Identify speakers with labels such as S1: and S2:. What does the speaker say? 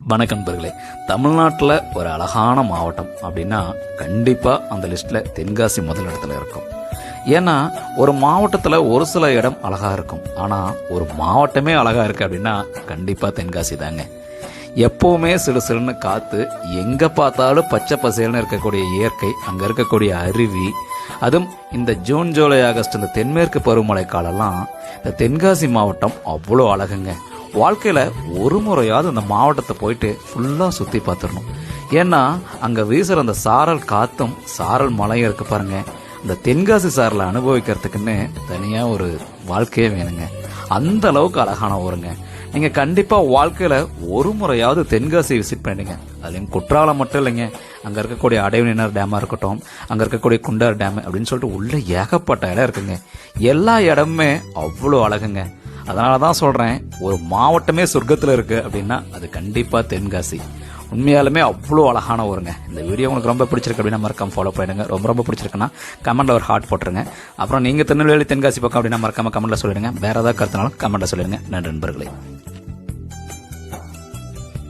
S1: வணக்கம் நண்பர்களே. தமிழ்நாட்டில் ஒரு அழகான மாவட்டம் அப்படின்னா கண்டிப்பாக அந்த லிஸ்ட்டில் தென்காசி முதல் இடத்துல இருக்கும். ஏன்னா ஒரு மாவட்டத்தில் ஒரு சில இடம் அழகாக இருக்கும், ஆனால் ஒரு மாவட்டமே அழகாக இருக்குது அப்படின்னா கண்டிப்பாக தென்காசி தாங்க. எப்போவுமே சிறு சிறுன்னு காற்று, எங்கே பார்த்தாலும் பச்சை பசேல்னு இருக்கக்கூடிய இயற்கை, அங்கே இருக்கக்கூடிய அருவி, அதுவும் இந்த ஜூன் ஜூலை ஆகஸ்ட் இந்த தென்மேற்கு பருவமழை காலம்லாம் இந்த தென்காசி மாவட்டம் அவ்வளோ அழகுங்க. வாழ்க்கையில் ஒரு முறையாவது அந்த மாவட்டத்தை போயிட்டு ஃபுல்லாக சுற்றி பார்த்துடணும். ஏன்னா அங்கே வீசுகிற அந்த சாரல் காற்றும் சாரல் மழையும் இருக்கு பாருங்க. இந்த தென்காசி சாரலை அனுபவிக்கிறதுக்குன்னு தனியாக ஒரு வாழ்க்கையே வேணுங்க. அந்த அளவுக்கு அழகான ஊருங்க. நீங்கள் கண்டிப்பாக வாழ்க்கையில் ஒரு முறையாவது தென்காசி விசிட் பண்ணிடுங்க. அதுலேயும் குற்றாலம் மட்டும் இல்லைங்க, அங்கே இருக்கக்கூடிய அடைவினர் டேமாக இருக்கட்டும், அங்கே இருக்கக்கூடிய குண்டார் டேம் அப்படின்னு சொல்லிட்டு உள்ளே ஏகப்பட்ட இடம் இருக்குங்க. எல்லா இடமுமே அவ்வளோ அழகுங்க. அதனால தான் சொல்கிறேன், ஒரு மாவட்டமே சொர்க்கத்தில் இருக்குது அப்படின்னா அது கண்டிப்பாக தென்காசி. உண்மையாலுமே அவ்வளோ அழகான ஊருங்க. இந்த வீடியோ உங்களுக்கு ரொம்ப பிடிச்சிருக்கு அப்படின்னா மறக்காம ஃபாலோ பண்ணிடுங்க. ரொம்ப பிடிச்சிருக்குன்னா கமெண்ட்டில் ஒரு ஹார்ட் போட்டுருங்க. அப்புறம் நீங்கள் திருநெல்வேலி தென்காசி பக்கம் அப்படின்னா மறக்காம கமெண்ட்டில் சொல்லிடுங்க. வேறு ஏதாவது கருத்துனாலும் கமெண்ட்டில் சொல்லிடுங்க. நன்றி நண்பர்களே.